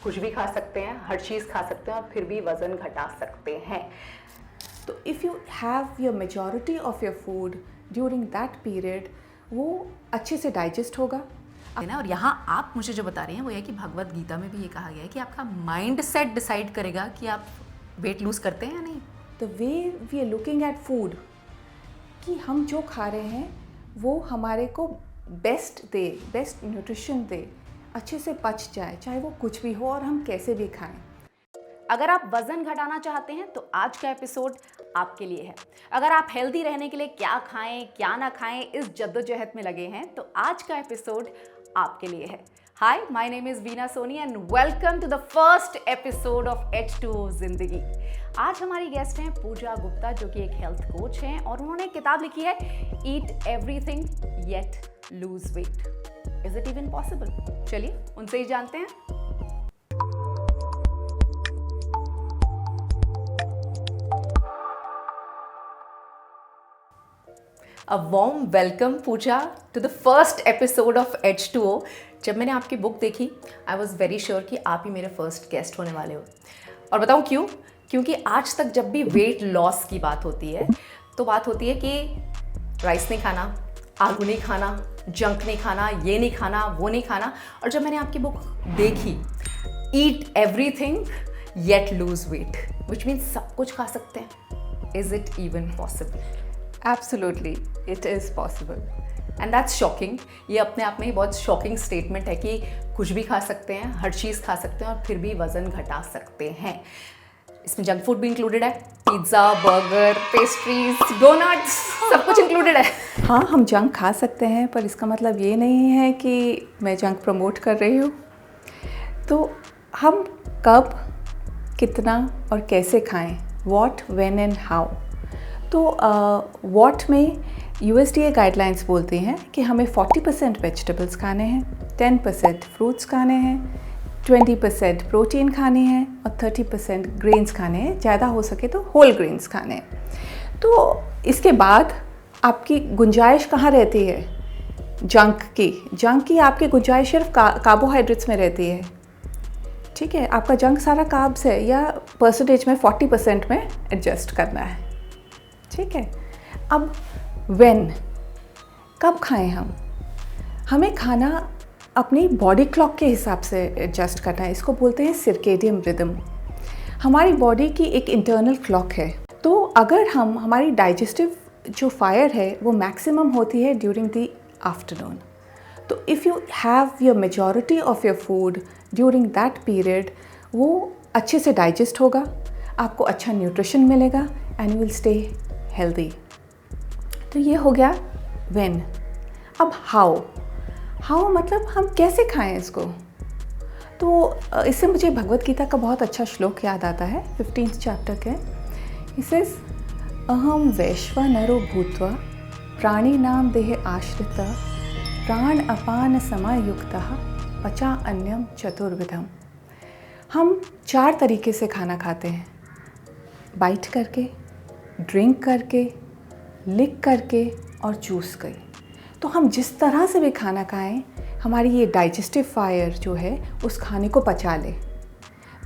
कुछ भी खा सकते हैं, हर चीज़ खा सकते हैं और फिर भी वज़न घटा सकते हैं। तो if you have your majority of your food during that period, वो अच्छे से डाइजेस्ट होगा है ना। और यहाँ आप मुझे जो बता रही हैं वो है कि भगवत गीता में भी ये कहा गया है कि आपका माइंड सेट डिसाइड करेगा कि आप वेट लूज़ करते हैं या नहीं। The way we are looking at food, कि हम जो खा रहे हैं वो हमारे को बेस्ट दे, बेस्ट न्यूट्रिशन दे, अच्छे से पच जाए, चाहे वो कुछ भी हो और हम कैसे भी खाएं। अगर आप वज़न घटाना चाहते हैं तो आज का एपिसोड आपके लिए है। अगर आप हेल्दी रहने के लिए क्या खाएं क्या ना खाएं इस जद्दोजहद में लगे हैं तो आज का एपिसोड आपके लिए है। Hi, my name is Veena Soni and welcome to the first episode of H2O Zindagi. आज हमारी गेस्ट हैं पूजा गुप्ता, जो कि एक हेल्थ कोच हैं और उन्होंने एक किताब लिखी है eat everything yet lose weight. Is it even possible? चलिए उनसे ही जानते हैं। A warm welcome Puja to the first episode of H2O। जब मैंने आपकी बुक देखी I was very sure कि आप ही मेरे फर्स्ट गेस्ट होने वाले हो। और बताऊँ क्यों? क्योंकि आज तक जब भी वेट लॉस की बात होती है तो बात होती है कि राइस नहीं खाना, आलू नहीं खाना, जंक नहीं खाना, ये नहीं खाना, वो नहीं खाना। और जब मैंने आपकी बुक देखी eat everything yet lose weight, which means सब कुछ खा सकते हैं। Is it even possible? Absolutely, it is possible. And that's shocking. ये अपने आप में ही बहुत शॉकिंग स्टेटमेंट है कि कुछ भी खा सकते हैं, हर चीज़ खा सकते हैं और फिर भी वज़न घटा सकते हैं। इसमें जंक फूड भी इंक्लूडेड है, पिज़्ज़ा, बर्गर, पेस्ट्रीज, डोनट्स, सब कुछ इंक्लूडेड है। हाँ, हम जंक खा सकते हैं, पर इसका मतलब ये नहीं है कि मैं जंक प्रमोट कर रही हूँ। तो हम कब, कितना और कैसे खाएं, व्हाट, व्हेन एंड हाउ। तो व्हाट में USDA गाइडलाइंस बोलती हैं कि हमें 40% वेजिटेबल्स खाने हैं, 10% फ्रूट्स खाने हैं, 20% प्रोटीन खाने हैं और 30% ग्रेन्स खाने हैं, ज़्यादा हो सके तो होल ग्रेन्स खाने हैं। तो इसके बाद आपकी गुंजाइश कहाँ रहती है जंक की? जंक की आपकी गुंजाइश सिर्फ कार्बोहाइड्रेट्स में रहती है। ठीक है, आपका जंक सारा कार्ब्स है या परसेंटेज में 40% में एडजस्ट करना है। ठीक है, अब व्हेन, कब खाएं हम? हमें खाना अपनी बॉडी क्लॉक के हिसाब से एडजस्ट करना है। इसको बोलते हैं सर्केडियन रिदम। हमारी बॉडी की एक इंटरनल क्लॉक है। तो अगर हमारी डाइजेस्टिव जो फायर है वो मैक्सिमम होती है ड्यूरिंग द आफ्टरनून। तो if you have your majority of your food during that period, वो अच्छे से डाइजेस्ट होगा, आपको अच्छा न्यूट्रिशन मिलेगा and you will stay healthy. तो ये हो गया व्हेन। अब हाउ मतलब हम कैसे खाएं इसको? तो इससे मुझे भगवत गीता का बहुत अच्छा श्लोक याद आता है, 15th चैप्टर के। इसे अहम वैश्वानरो भूत्वा प्राणिनाम देह आश्रिता प्राण अपान समायुक्तः पचा अन्यम चतुर्विधम। हम 4 तरीके से खाना खाते हैं, बाइट करके, ड्रिंक करके, लिक करके और चूस के। तो हम जिस तरह से भी खाना खाएं, हमारी ये डाइजेस्टिव फायर जो है उस खाने को पचा ले।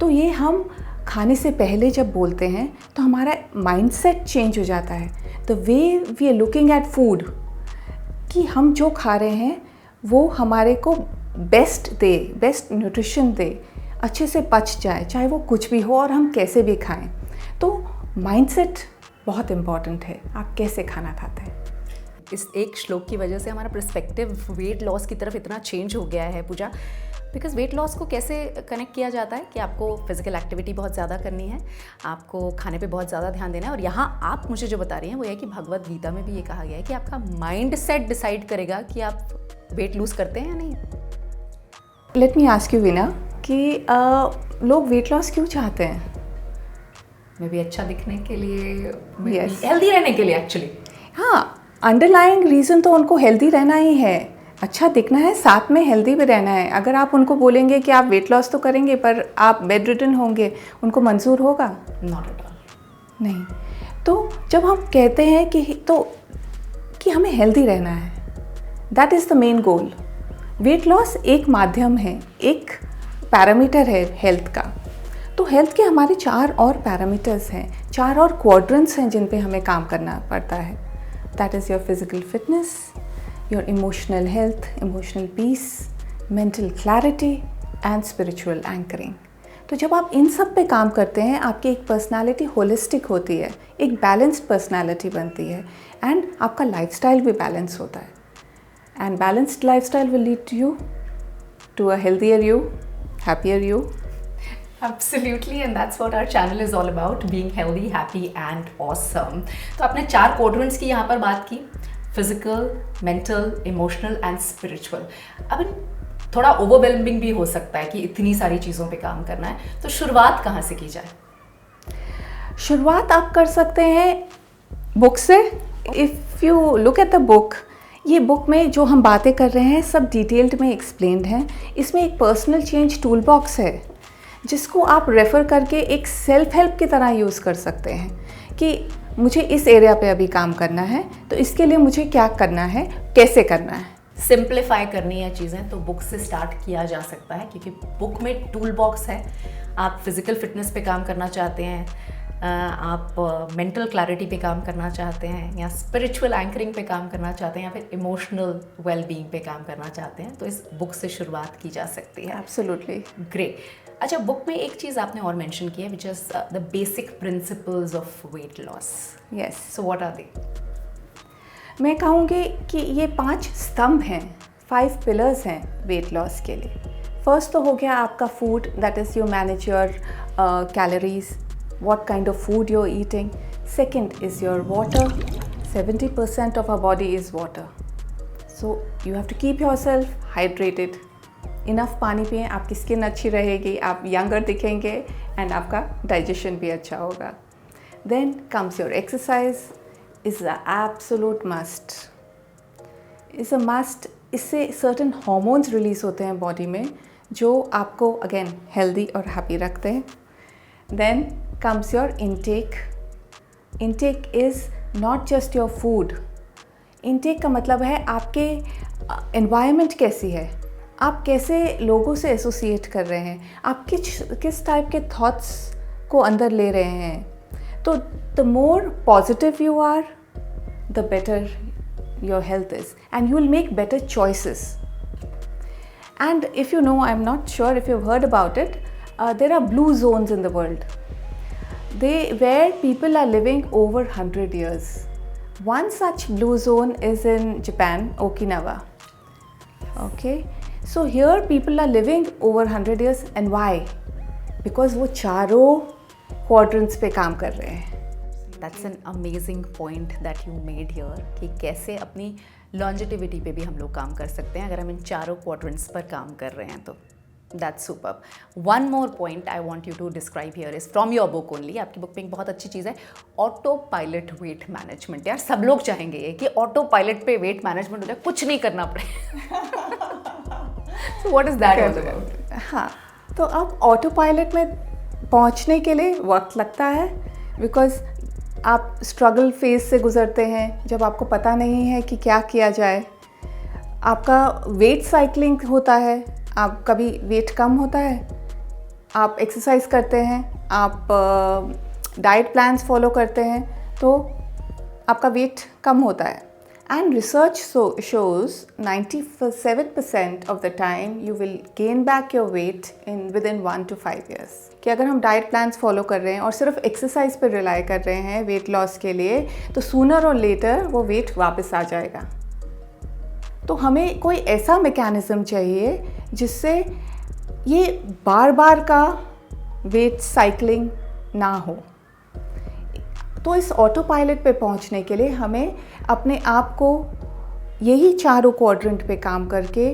तो ये हम खाने से पहले जब बोलते हैं तो हमारा माइंडसेट चेंज हो जाता है। The way we are looking at food, कि हम जो खा रहे हैं वो हमारे को बेस्ट दे, बेस्ट न्यूट्रिशन दे, अच्छे से पच जाए, चाहे वो कुछ भी हो और हम कैसे भी खाएं। तो माइंडसेट बहुत इम्पॉर्टेंट है, आप कैसे खाना खाते हैं। इस एक श्लोक की वजह से हमारा पर्सपेक्टिव वेट लॉस की तरफ इतना चेंज हो गया है पूजा। बिकॉज वेट लॉस को कैसे कनेक्ट किया जाता है कि आपको फिजिकल एक्टिविटी बहुत ज़्यादा करनी है, आपको खाने पे बहुत ज़्यादा ध्यान देना है। और यहाँ आप मुझे जो बता रही हैं वो है कि भगवत गीता में भी ये कहा गया है कि आपका माइंड सेट डिसाइड करेगा कि आप वेट लूज़ करते हैं या नहीं। Let me ask you Veena कि लोग वेट लॉस क्यों चाहते हैं? मे भी अच्छा दिखने के लिए, Yes. हेल्दी रहने के लिए एक्चुअली। हाँ, अंडरलाइंग रीज़न तो उनको हेल्दी रहना ही है, अच्छा दिखना है, साथ में हेल्दी भी रहना है। अगर आप उनको बोलेंगे कि आप वेट लॉस तो करेंगे पर आप बेड रिडन होंगे, उनको मंजूर होगा? Not at all. नहीं। तो जब हम कहते हैं कि हमें हेल्दी रहना है, that is the main goal. Weight loss एक माध्यम है, एक पैरामीटर है हेल्थ का। तो हेल्थ के हमारे 4 और पैरामीटर्स हैं, 4 और क्वाड्रेंट्स हैं जिन पे हमें काम करना पड़ता है। That is your physical fitness, your emotional health, emotional peace, mental clarity and spiritual anchoring. तो जब आप इन सब पे काम करते हैं, आपकी एक पर्सनालिटी होलिस्टिक होती है, एक बैलेंस्ड पर्सनालिटी बनती है, एंड आपका लाइफस्टाइल भी बैलेंस होता है। And balanced lifestyle will lead you to a healthier you, happier you. Absolutely, and that's what our channel is all about, being healthy, happy and awesome. तो आपने 4 quadrants की यहाँ पर बात की, physical, mental, emotional and spiritual. अब थोड़ा overwhelming भी हो सकता है कि इतनी सारी चीज़ों पे काम करना है, तो शुरुआत कहाँ से की जाए? शुरुआत आप कर सकते हैं बुक से। If you look at the book, ये बुक में जो हम बातें कर रहे हैं सब डिटेल्ड में एक्सप्लेन्ड हैं। इसमें एक पर्सनल चेंज टूल बॉक्स है जिसको आप रेफ़र करके एक सेल्फ हेल्प की तरह यूज़ कर सकते हैं कि मुझे इस एरिया पे अभी काम करना है, तो इसके लिए मुझे क्या करना है, कैसे करना है। सिंप्लीफाई करनी है चीज़ें तो बुक से स्टार्ट किया जा सकता है, क्योंकि बुक में टूल बॉक्स है। आप फिज़िकल फिटनेस पे काम करना चाहते हैं, आप मेंटल क्लैरिटी पे काम करना चाहते हैं, या स्पिरिचुअल एंकरिंग पे काम करना चाहते हैं, या फिर इमोशनल वेलबींग पे काम करना चाहते हैं, तो इस बुक से शुरुआत की जा सकती है। Absolutely great. अच्छा, बुक में एक चीज़ आपने और मेंशन की है, which is the basic principles of weight loss. Yes, so what are they? मैं कहूँगी कि ये 5 स्तंभ हैं, 5 पिलर्स हैं वेट लॉस के लिए। फर्स्ट तो हो गया आपका food, that is you manage your calories, what kind of food you're eating. Second is your water. 70% of our body is water, so you have to keep yourself hydrated. Enough पानी पिएं, आपकी skin अच्छी रहेगी, आप younger दिखेंगे and आपका digestion भी अच्छा होगा. Then comes your exercise is the absolute must. Is a must. इससे certain hormones release होते हैं बॉडी में जो आपको again healthy और happy रखते हैं. Then comes your intake. Intake is not just your food. Intake का मतलब है आपके environment कैसी है, आप कैसे लोगों से एसोसिएट कर रहे हैं, आप किस टाइप के थॉट्स को अंदर ले रहे हैं. तो the more positive you are, the better your health is, and you will make better choices. And if you know, I'm not sure if you've heard about it, there are blue zones in the world. Where people are living over 100 years. One such blue zone is in Japan, Okinawa. Okay, so here people are living over 100 years, and why? Because वो चारों quadrants पे काम कर रहे हैं. That's an amazing point that you made here कि कैसे अपनी longevity पे भी हम लोग काम कर सकते हैं अगर हम इन चारों quadrants पर काम कर रहे हैं तो. That's superb. One more point I want you to describe here is from your book only. आपकी बुक में एक बहुत अच्छी चीज़ है, ऑटो पायलट वेट मैनेजमेंट. यार सब लोग चाहेंगे ये कि ऑटो पायलट पे वेट मैनेजमेंट हो जाए, कुछ नहीं करना पड़े. So what is that all about? हाँ, तो अब ऑटो पायलट में पहुँचने के लिए वक्त लगता है, बिकॉज आप स्ट्रगल फेज से गुजरते हैं जब आपको पता नहीं है कि क्या किया जाए. आपका वेट साइकिलिंग होता है, आप कभी वेट कम होता है, आप एक्सरसाइज करते हैं, आप डाइट प्लान्स फॉलो करते हैं, तो आपका वेट कम होता है. And research shows 97% of the time you will gain back your weight within 1 to 5 years. कि अगर हम डाइट प्लान्स फॉलो कर रहे हैं और सिर्फ एक्सरसाइज पर रिलाई कर रहे हैं वेट लॉस के लिए, तो सूनर और लेटर वो वेट वापस आ जाएगा. तो हमें कोई ऐसा मैकेनिज़्म चाहिए जिससे ये बार बार का वेट साइकिलिंग ना हो. तो इस ऑटो पायलट पे पहुंचने के लिए हमें अपने आप को यही चारों क्वाड्रेंट पे काम करके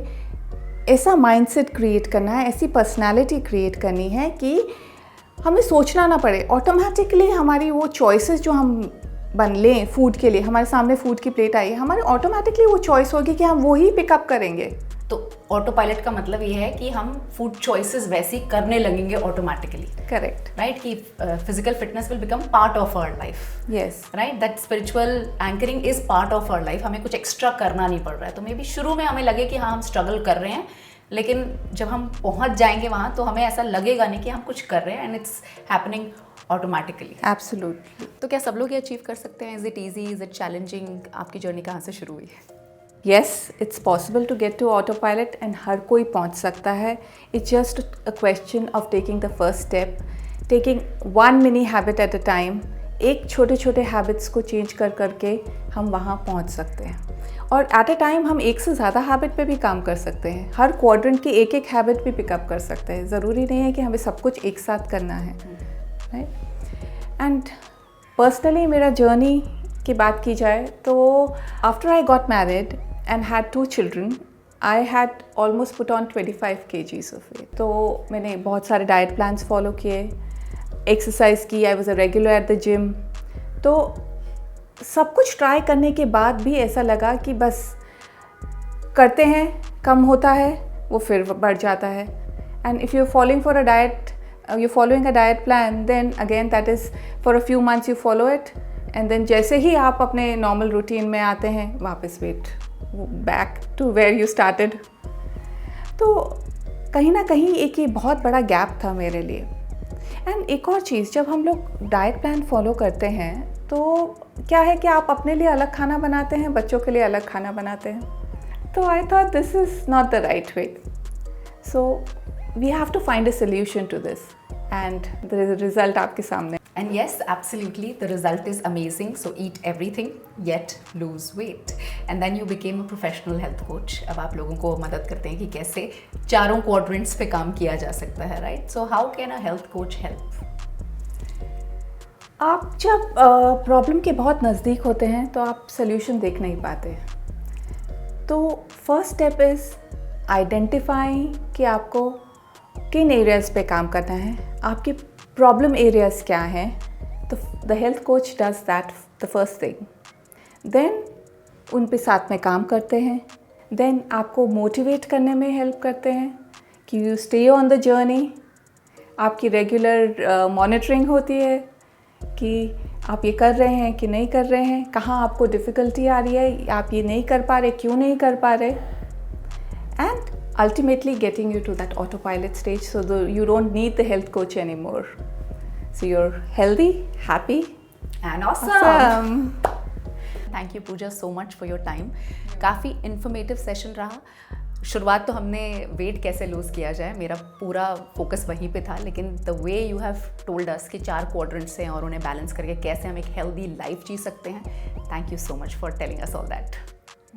ऐसा माइंडसेट क्रिएट करना है, ऐसी पर्सनालिटी क्रिएट करनी है कि हमें सोचना ना पड़े. ऑटोमेटिकली हमारी वो चॉइसेस जो हम बन लें फूड के लिए, हमारे सामने फूड की प्लेट आई है, हमारी ऑटोमेटिकली वो चॉइस होगी कि हम वो ही पिकअप करेंगे. तो ऑटो पायलट का मतलब ये है कि हम फूड चॉइसेस वैसी करने लगेंगे ऑटोमेटिकली. करेक्ट, राइट, कि physical fitness will become part of our life. Yes, right, that spiritual anchoring is part of our life. हमें कुछ एक्स्ट्रा करना नहीं पड़ रहा है. तो मे बी शुरू में हमें लगे कि हाँ हम स्ट्रगल कर रहे हैं, लेकिन जब हम पहुंच जाएंगे वहाँ तो हमें ऐसा लगेगा नहीं कि हम कुछ कर रहे हैं, and it's happening automatically. Absolutely. तो क्या सब लोग ये अचीव कर सकते हैं? Is it easy, is it challenging? आपकी जर्नी कहाँ से शुरू हुई है? Yes, it's possible to get to autopilot and हर कोई पहुंच सकता है. It's just a question of taking the first step, taking one mini habit at a time. एक छोटे छोटे हैबिट्स को चेंज कर करके हम वहाँ पहुँच सकते हैं. और एट अ टाइम हम एक से ज़्यादा हैबिट पे भी काम कर सकते हैं. हर क्वाड्रेंट की एक एक हैबिट भी पिकअप कर सकते हैं. ज़रूरी नहीं है कि हमें सब कुछ एक साथ करना है, राइट. एंड पर्सनली मेरा जर्नी की बात की जाए तो after I got married and had 2 children, I had almost put on 25 kgs of weight. तो मैंने बहुत सारे डाइट प्लान्स फॉलो किए, एक्सरसाइज की, I was a regular at the gym. तो सब कुछ ट्राई करने के बाद भी ऐसा लगा कि बस करते हैं, कम होता है, वो फिर बढ़ जाता है. And if you following for a diet, you following a diet plan, then again that is for a few months you follow it, and then जैसे ही आप अपने नॉर्मल रूटीन में आते हैं वापस weight back to where you started. तो कहीं ना कहीं एक ये बहुत बड़ा गैप था मेरे लिए. एंड एक और चीज़, जब हम लोग डाइट प्लान फॉलो करते हैं तो क्या है कि आप अपने लिए अलग खाना बनाते हैं, बच्चों के लिए अलग खाना बनाते हैं. तो I thought this is not the right way. So we have to find a solution to this, and the result आपके सामने. And yes, absolutely, the result is amazing. So eat everything, yet lose weight. And then you became a professional health coach. अब आप लोगों को मदद करते हैं कि कैसे चारों quadrants पे काम किया जा सकता है, right? So how can a health coach help? आप जब प्रॉब्लम के बहुत नज़दीक होते हैं तो आप सोल्यूशन देख नहीं पाते. तो फर्स्ट स्टेप इज़ आइडेंटिफाइंग कि आपको किन एरियाज़ पे काम करना है, आपके प्रॉब्लम एरियाज़ क्या हैं. तो the health coach does that the first thing. Then उन पे साथ में काम करते हैं. देन आपको मोटिवेट करने में हेल्प करते हैं कि you stay on the journey. आपकी रेगुलर मॉनिटरिंग होती है कि आप ये कर रहे हैं कि नहीं कर रहे हैं, कहाँ आपको डिफ़िकल्टी आ रही है, आप ये नहीं कर पा रहे, क्यों नहीं कर पा रहे. And ultimately getting you to that autopilot stage so you don't need the health coach anymore. So you're healthy, happy and awesome. Thank you Pooja so much for your time. काफ़ी informative session रहा. शुरुआत तो हमने wait कैसे loose किया जाए, मेरा पूरा फोकस वहीं पे था, लेकिन the way you have told us कि 4 क्वाड्रेंट्स हैं और उन्हें बैलेंस करके कैसे हम एक हेल्दी लाइफ जी सकते हैं. Thank you so much for telling us all that.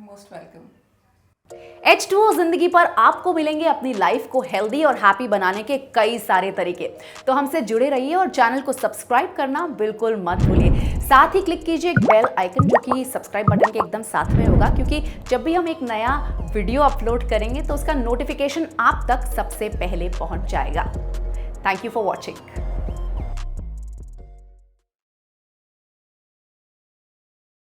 Most welcome. H2O जिंदगी पर आपको मिलेंगे अपनी लाइफ को हेल्दी और हैप्पी बनाने के कई सारे तरीके. तो हमसे जुड़े रहिए और चैनल को सब्सक्राइब करना बिल्कुल मत भूलिए. साथ ही क्लिक कीजिए एक बेल आइकन जो कि सब्सक्राइब बटन के एकदम साथ में होगा, क्योंकि जब भी हम एक नया वीडियो अपलोड करेंगे तो उसका नोटिफिकेशन आप तक सबसे पहले पहुंच जाएगा. Thank you for watching.